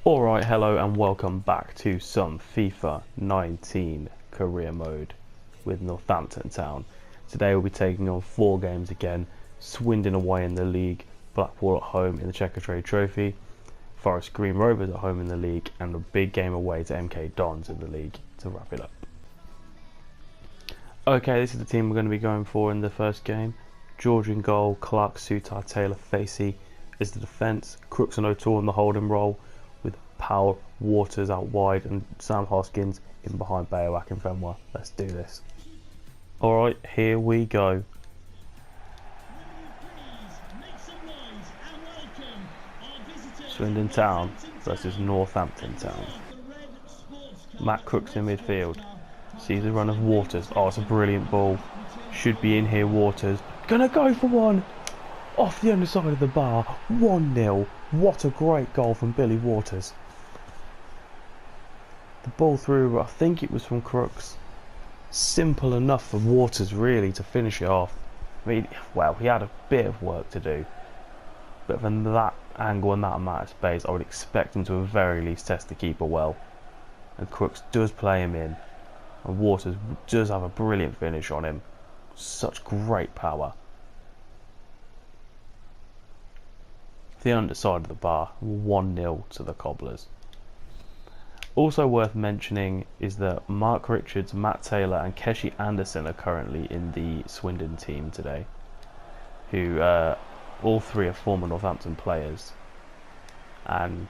Alright, hello and welcome back to some FIFA 19 career mode with Northampton Town. Today we'll be taking on 4 games again: Swindon away in the league, Blackpool at home in the Checkatrade Trophy, Forest Green Rovers at home in the league, and a big game away to MK Dons in the league to wrap it up. Okay, this is the team we're going to be going for in the first game. George in goal, Clark, Sutar, Taylor, Facey is the defence, Crooks and O'Toole in the holding role, with Powell, Waters out wide and Sam Hoskins in behind Bayoak and Fenwa. Let's do this. Alright, here we go. Swindon Town versus Northampton Town. Matt Crooks in midfield. Sees the run of Waters. Oh, it's a brilliant ball. Should be in here, Waters. Gonna go for one! Off the underside of the bar. 1-0. What a great goal from Billy Waters. The ball through, I think it was from Crooks. Simple enough for Waters really to finish it off. I mean, well, he had a bit of work to do. But from that angle and that amount of space, I would expect him to at very least test the keeper well. And Crooks does play him in. And Waters does have a brilliant finish on him. Such great power. The underside of the bar, 1-0 to the Cobblers. Also worth mentioning is that Mark Richards, Matt Taylor and Keshi Anderson are currently in the Swindon team today, who all three are former Northampton players. And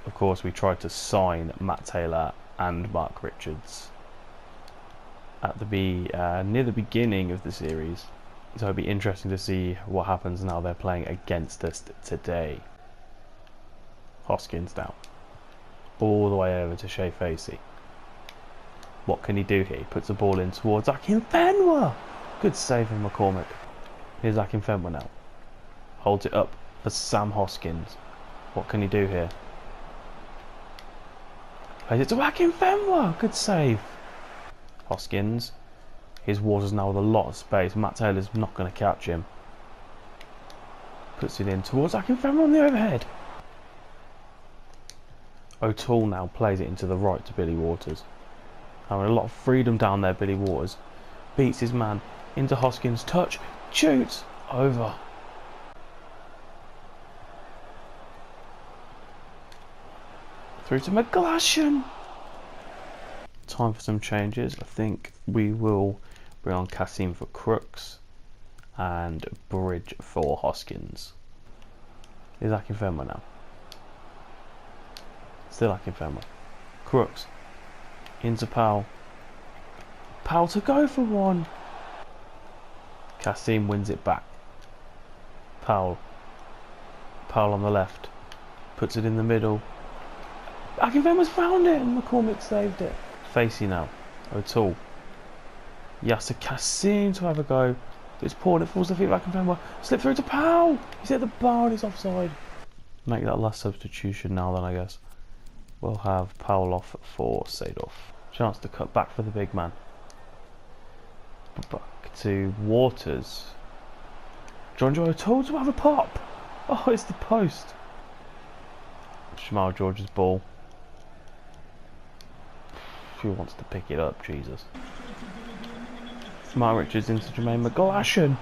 of course we tried to sign Matt Taylor and Mark Richards at near the beginning of the series, so it'll be interesting to see what happens now they're playing against us today. Hoskins down, all the way over to SHAREfactory. What can he do here? He puts the ball in towards Akinfenwa. Good save from McCormick. Here's Akinfenwa now. Holds it up for Sam Hoskins. What can he do here? Plays it to Akinfenwa. Good save. Hoskins. His Waters now with a lot of space. Matt Taylor's not going to catch him. Puts it in towards Akinfenwa on the overhead. O'Toole now plays it into the right to Billy Waters. Having a lot of freedom down there, Billy Waters. Beats his man into Hoskins. Touch. Shoots. Over. Through to McGlashan. Time for some changes. I think we will bring on Kasim for Crooks and Bridge for Hoskins. Is Akinfenwa now? Still Akinfenwa. Crooks into Powell. Powell to go for one. Kasim wins it back. Powell on the left. Puts it in the middle. Akinfenwa's found it and McCormick saved it. Facey now. O'Toole. Yasser Kasim to have a go. It's poor and it falls the feet of Akinfenwa. Slip through to Powell. He's hit the bar and he's offside. Make that last substitution now then, I guess. We'll have Powell off for Sadorf. Chance to cut back for the big man. Back to Waters. John Joe O'Toole to have a pop. Oh, it's the post. Jamal George's ball. Who wants to pick it up? Jesus. Mark Richards into Jermaine McGlashan.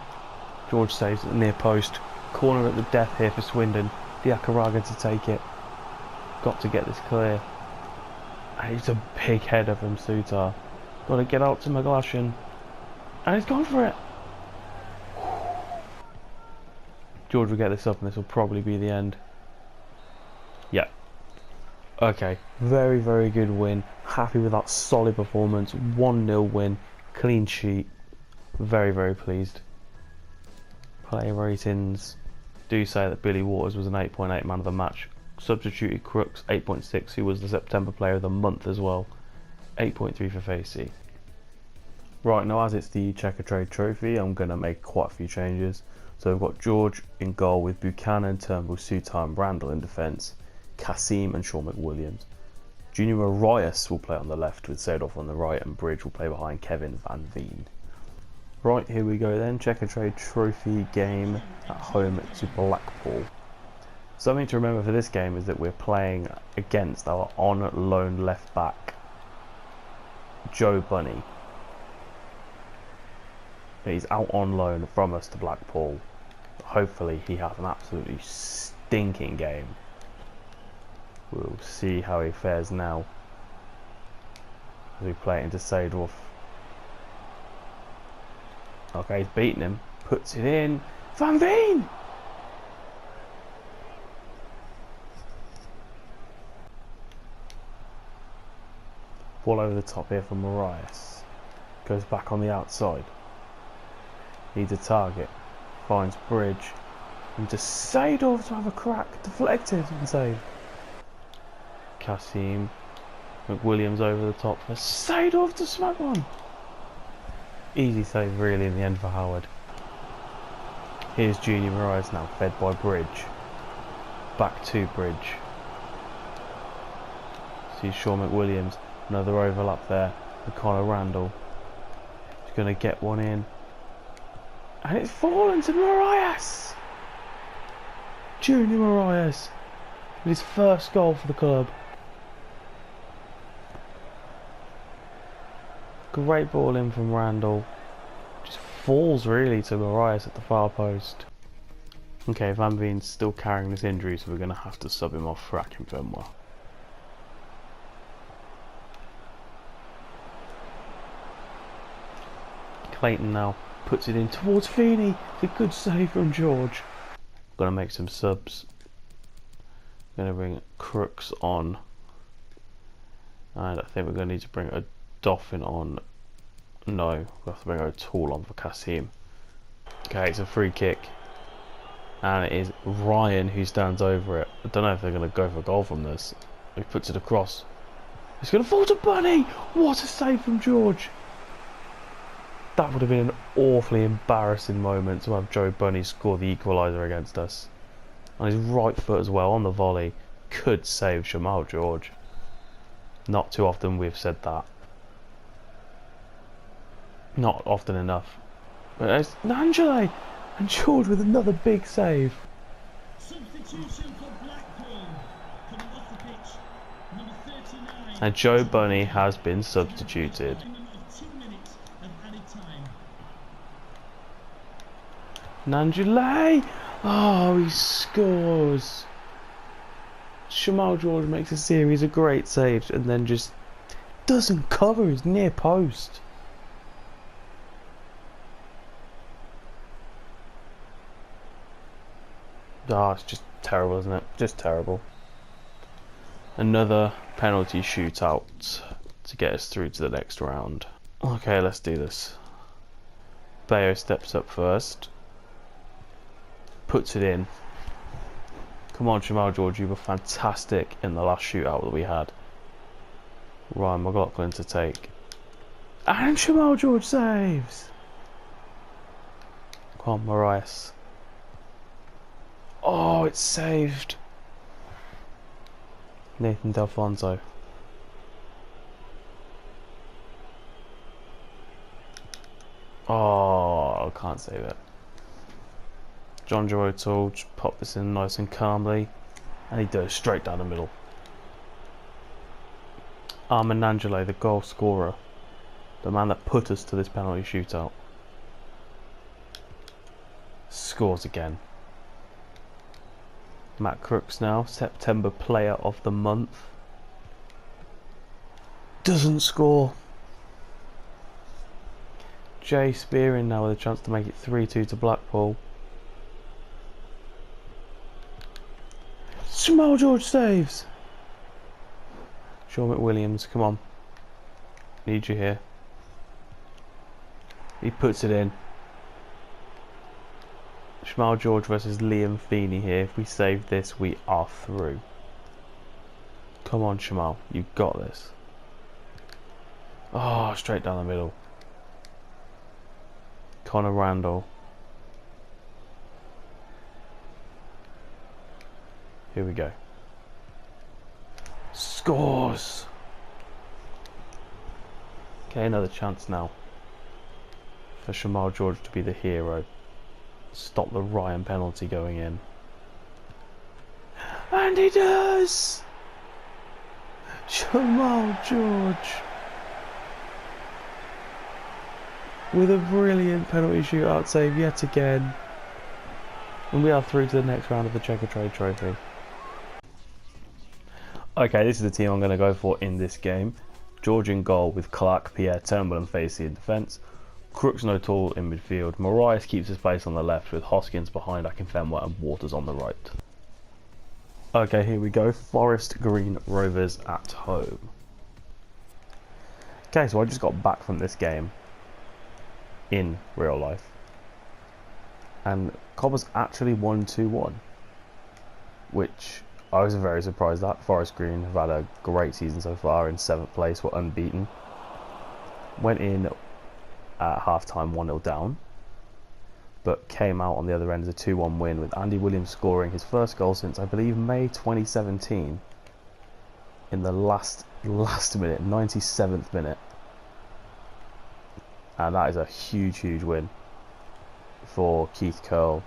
George saves at the near post. Corner at the death here for Swindon. Diakaraga to take it. Got to get this clear. And it's a big header from Sutar. Got to get out to McGlashan. And he's gone for it. George will get this up and this will probably be the end. Yeah. Okay, very, very good win. Happy with that solid performance. 1-0 win. Clean sheet. Very, very pleased. Player ratings do say that Billy Waters was an 8.8 man of the match. Substituted Crooks, 8.6, who was the September player of the month as well. 8.3 for Facey. Right, now as it's the Checkatrade Trophy, I'm going to make quite a few changes. So we've got George in goal with Buchanan, Turnbull, Sutar and Randall in defence. Kasim and Sean McWilliams. Junior Arias will play on the left with Sadorf on the right, and Bridge will play behind Kevin Van Veen. Right, here we go then. Checkatrade Trophy game at home to Blackpool. Something to remember for this game is that we're playing against our on-loan left back, Joe Bunny. He's out on loan from us to Blackpool. Hopefully he has an absolutely stinking game. We'll see how he fares now as we play it into Seedorf. Okay, he's beaten him. Puts it in. Van Veen! Ball over the top here from Marias. Goes back on the outside. Needs a target. Finds Bridge. And just Seedorf to have a crack. Deflected and saved. Kasim. McWilliams over the top for Seedorf to smack one. Easy save really in the end for Howard. Here's Junior Marias now, fed by Bridge. Back to Bridge. See Sean McWilliams. Another overlap there with Conor Randall. He's going to get one in. And it's fallen to Marias! Junior Marias with his first goal for the club. Great ball in from Randall. Just falls really to Marias at the far post. Okay, Van Veen's still carrying this injury, so we're going to have to sub him off for Akinfenwa. Clayton now puts it in towards Feeney. It's a good save from George. Gonna make some subs. Gonna bring Crooks on. And I think we're gonna need to bring a Dolphin on. No, we'll have to bring a Tool on for Kasim. Okay, it's a free kick. And it is Ryan who stands over it. I don't know if they're gonna go for a goal from this. He puts it across. It's gonna fall to Bunny! What a save from George! That would have been an awfully embarrassing moment to have Joe Bunny score the equaliser against us. On his right foot as well, on the volley. Could save Shamal George. Not too often we've said that. Not often enough. But it's Nangele! And George with another big save. Substitution for Blackpool. Coming off the pitch, number 39. And Joe Bunny has been substituted. Nangele! Oh, he scores! Shamal George makes a series of great saves and then just doesn't cover his near post. Ah, it's just terrible, isn't it? Just terrible. Another penalty shootout to get us through to the next round. Okay, let's do this. Bayo steps up first. Puts it in. Come on, Shamal George, you were fantastic in the last shootout that we had. Ryan McLaughlin to take. And Shamal George saves! Come on, Marias. Oh, it's saved. Nathan Delfonso. Oh, I can't save it. John Joe O'Toole just pop this in nice and calmly, and he does straight down the middle. Armin Nangele, the goal scorer, the man that put us to this penalty shootout, scores again. Matt Crooks now, September Player of the Month, doesn't score. Jay Spearing now with a chance to make it 3-2 to Blackpool. Shamal George saves. Sean McWilliams, come on. Need you here. He puts it in. Shamal George versus Liam Feeney here. If we save this, we are through. Come on, Shamal. You got this. Oh, straight down the middle. Conor Randall. Here we go. Scores! Okay, another chance now for Shamal George to be the hero. Stop the Ryan penalty going in. And he does! Jamal George with a brilliant penalty shootout save yet again. And we are through to the next round of the Checker Trade Trophy. Okay, this is the team I'm going to go for in this game. George in goal with Clark, Pierre, Turnbull and Facey in defence. Crooks and O'Toole in midfield. Marias keeps his place on the left with Hoskins behind Akinfenwa and Waters on the right. Okay, here we go. Forest Green Rovers at home. Okay, so I just got back from this game in real life. And Cobblers actually won 2-1. Which I was very surprised at. Forest Green have had a great season so far. In 7th place, were unbeaten. Went in at half-time 1-0 down. But came out on the other end as a 2-1 win with Andy Williams scoring his first goal since I believe May 2017 in the last minute, 97th minute, and that is a huge win for Keith Curl,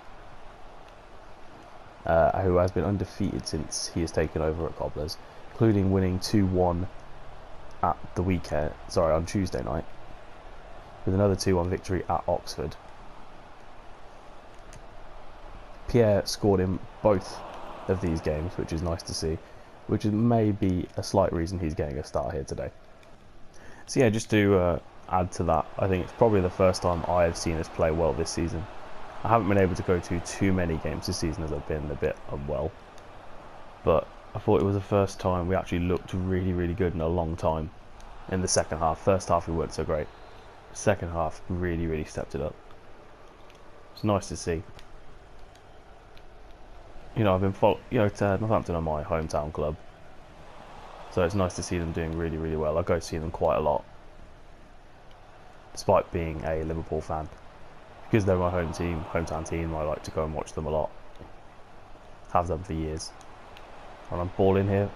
who has been undefeated since he has taken over at Cobblers, including winning 2-1 at the weekend, on Tuesday night, with another 2-1 victory at Oxford. Pierre scored in both of these games, which is nice to see, which is maybe a slight reason he's getting a start here today. So yeah, just to add to that, I think it's probably the first time I have seen us play well this season. I haven't been able to go to too many games this season as I've been a bit unwell, but I thought it was the first time we actually looked really good in a long time in the second half. First half we weren't so great. Second half really stepped it up. It's nice to see. You know, I've been Northampton are my hometown club, so it's nice to see them doing really well. I go see them quite a lot, despite being a Liverpool fan, because they're my hometown team. I like to go and watch them a lot. Have done for years. And I'm balling here.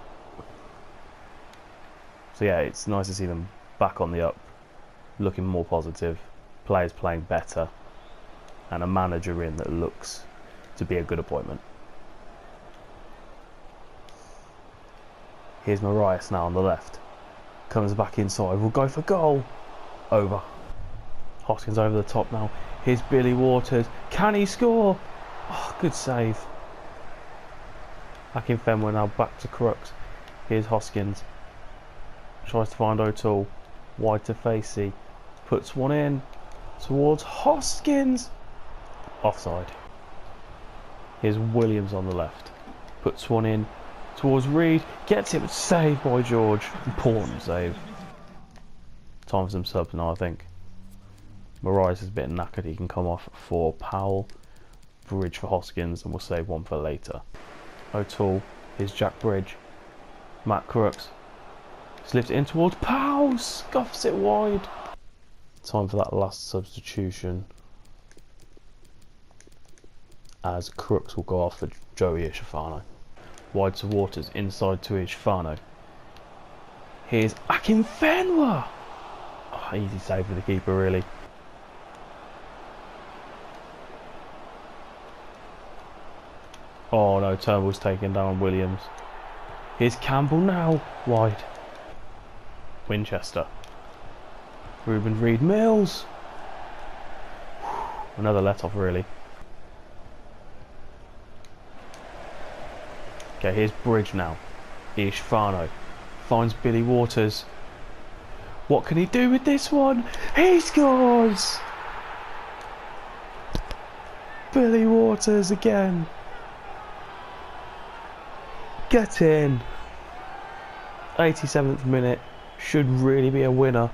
So yeah, it's nice to see them back on the up, looking more positive, players playing better, and a manager in that looks to be a good appointment. Here's Marias now on the left. Comes back inside. We'll go for goal. Over. Hoskins over the top now. Here's Billy Waters. Can he score? Oh, good save. Akinfenwa now back to Crooks. Here's Hoskins. Tries to find O'Toole. Wide to Facey. Puts one in. Towards Hoskins. Offside. Here's Williams on the left. Puts one in. Towards Reed, gets it, but saved by George. Important save. Time for some subs now, I think. Marias is a bit knackered, he can come off for Powell. Bridge for Hoskins, and we'll save one for later. O'Toole, here's Jack Bridge. Matt Crooks. Slips it in towards Powell, scuffs it wide. Time for that last substitution, as Crooks will go off for Joey Ishifano. Wide to Waters, inside to Ishifano. Here's Akinfenwa. Oh, easy save for the keeper, really. Oh no, Turnbull's taken down Williams. Here's Campbell now, wide. Winchester. Ruben Reed Mills. Another let off, really. Okay, here's Bridge now. Ishifano finds Billy Waters. What can he do with this one? He scores! Billy Waters again. Get in. 87th minute. Should really be a winner.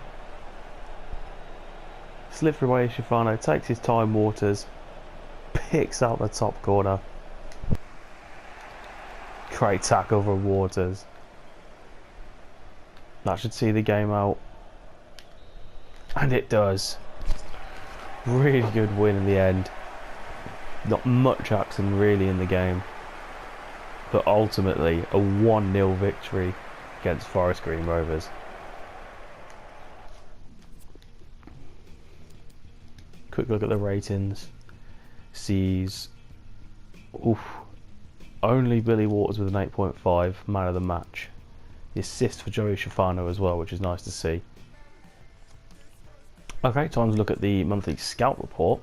Slip through by Ishifano. Takes his time, Waters. Picks out the top corner. Great tackle for Waters. That should see the game out. And it does. Really good win in the end. Not much action really in the game, but ultimately a 1-0 victory against Forest Green Rovers. Quick look at the ratings. Sees Only Billy Waters with an 8.5, man of the match. The assist for Joey Schifano as well, which is nice to see. Okay, time to look at the monthly scout report.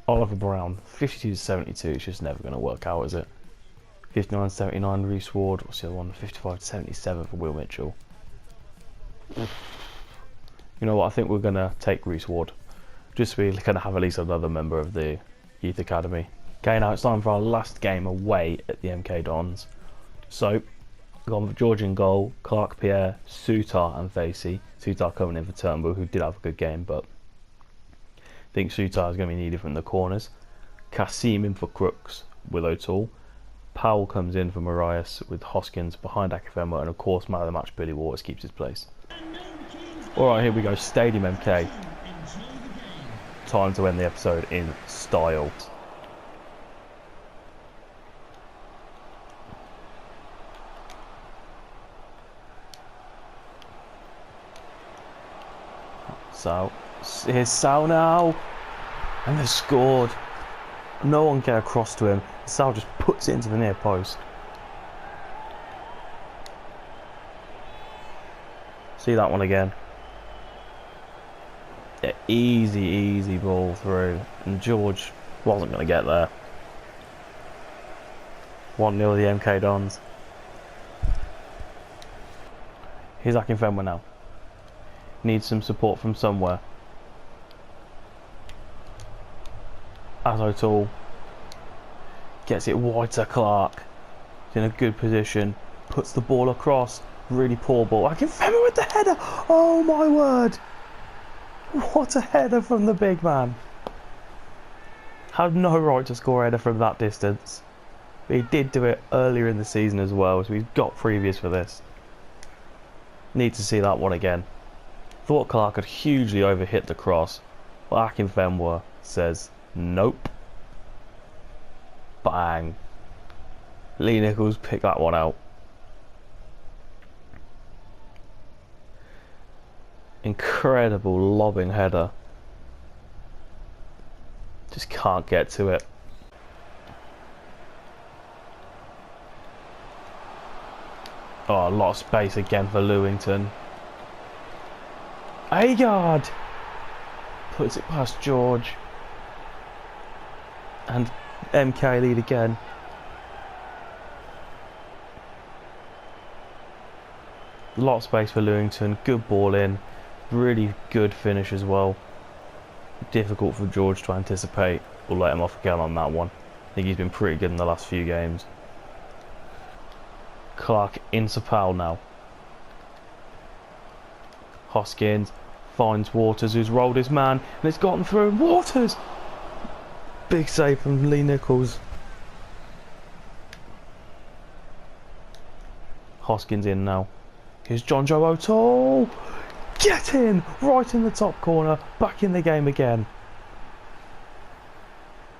Oliver Brown, 52 to 72, it's just never going to work out, is it? 59 to 79, Reece Ward, what's the other one? 55 to 77 for Will Mitchell. You know what, I think we're going to take Reece Ward. Just so we're going to have at least another member of the Youth Academy. Okay, now it's time for our last game away at the MK Dons. So, we've gone for George in goal, Clark, Pierre, Sutar and Facey. Sutar coming in for Turnbull, who did have a good game, but I think Sutar is going to be needed from the corners. Kassim in for Crooks with O'Toole. Powell comes in for Marias with Hoskins behind Akifemo, and of course man of the match Billy Waters keeps his place. Alright, here we go, Stadium MK. Time to end the episode in style. So, here's Sal now, and they've scored. No one get across to him. Sal just puts it into the near post. See that one again. Yeah, easy ball through, and George wasn't going to get there. 1-0 the MK Dons. Here's Akinfenwa now. Needs some support from somewhere. As O'Toole gets it wide to Clark. He's in a good position. Puts the ball across. Really poor ball. Akinfenwa with the header. Oh my word. What a header from the big man. Had no right to score a header from that distance. But he did do it earlier in the season as well, so we've got previous for this. Need to see that one again. Thought Clark had hugely overhit the cross, but Akinfenwa says nope. Bang. Lee Nichols picked that one out. Incredible lobbing header. Just can't get to it. Oh, a lot of space again for Lewington. Agard puts it past George, and MK lead again. A lot of space for Lewington, good ball in, really good finish as well. Difficult for George to anticipate. We'll let him off again on that one. I think he's been pretty good in the last few games. Clark into Powell now. Hoskins finds Waters, who's rolled his man, and it's gotten through. Waters! Big save from Lee Nichols. Hoskins in now. Here's John Joe O'Toole. Get in! Right in the top corner. Back in the game again.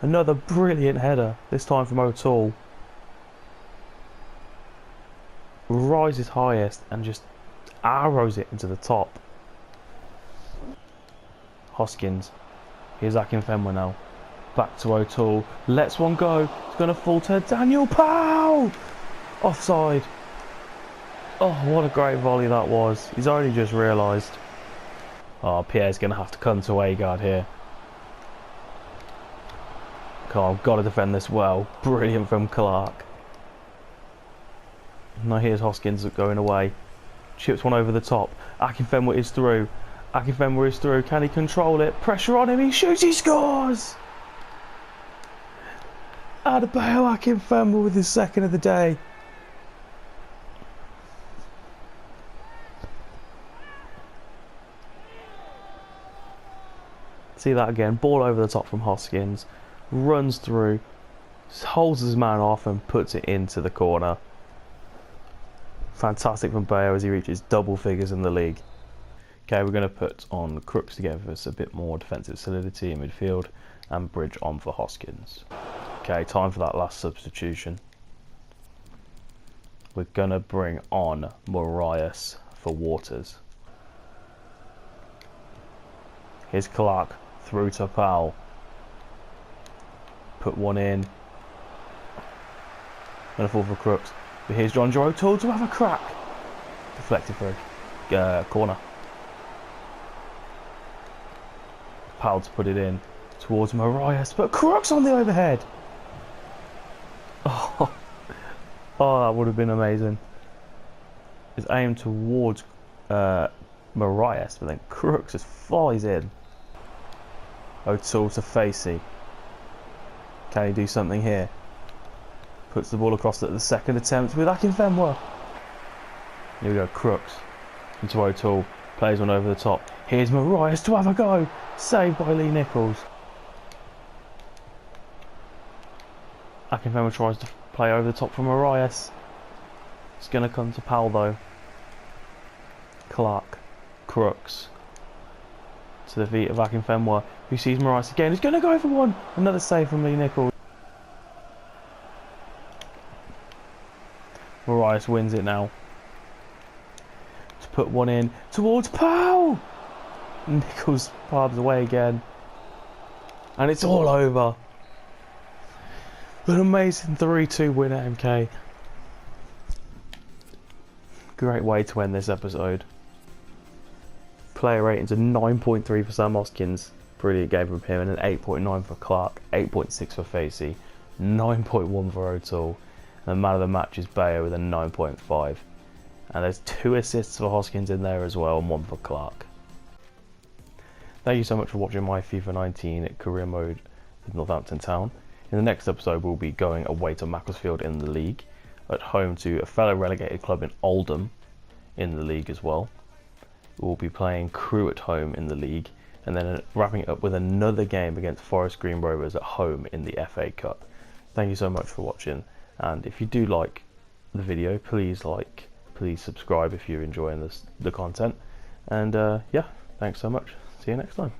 Another brilliant header, this time from O'Toole. Rises highest and just arrows it into the top. Hoskins. Here's Akinfenwa now. Back to O'Toole. Lets one go. It's going to fall to Daniel Powell. Offside. Oh, what a great volley that was. He's only just realised. Oh, Pierre's going to have to come to Agard here. I've got to defend this well. Brilliant from Clark. Now here's Hoskins going away. Chips one over the top. Akinfenwa is through. Akinfenwa is through. Can he control it? Pressure on him. He shoots. He scores! Adebayo Akinfenwa with his second of the day. See that again. Ball over the top from Hoskins. Runs through. Holds his man off and puts it into the corner. Fantastic from Bayo as he reaches double figures in the league. Okay, we're going to put on Crooks to give us a bit more defensive solidity in midfield, and Bridge on for Hoskins. Okay, time for that last substitution. We're going to bring on Marias for Waters. Here's Clark through to Powell. Put one in. going to fall for Crooks. But here's John Joe O'Toole to have a crack. Deflected for a corner. Powell to put it in towards Marias, but Crooks on the overhead. Oh, that would have been amazing. It's aimed towards Marias, but then Crooks just flies in. O'Toole to Facey. Can he do something here? Puts the ball across at the second attempt with Akinfenwa. Here we go, Crooks into O'Toole. Plays one over the top. Here's Marias to have a go. Saved by Lee Nichols. Akinfenwa tries to play over the top from Marias. It's going to come to Powell though. Clark. Crooks. To the feet of Akinfenwa, who sees Marias again. He's going to go for one. Another save from Lee Nichols. Marias wins it now. To put one in towards Powell. Nichols palms away again. And it's all over. An amazing 3-2 win at MK. Great way to end this episode. Player ratings of 9.3% Hoskins. Brilliant game from him. And an 8.9 for Clark. 8.6 for Facey. 9.1 for O'Toole. And the man of the match is Bayer with a 9.5. And there's 2 assists for Hoskins in there as well. And 1 for Clark. Thank you so much for watching my FIFA 19 career mode with Northampton Town. In the next episode we'll be going away to Macclesfield in the league, at home to a fellow relegated club in Oldham in the league as well. We'll be playing Crewe at home in the league, and then wrapping it up with another game against Forest Green Rovers at home in the FA Cup. Thank you so much for watching, and if you do like the video, please subscribe if you're enjoying the content, and yeah, thanks so much. See you next time.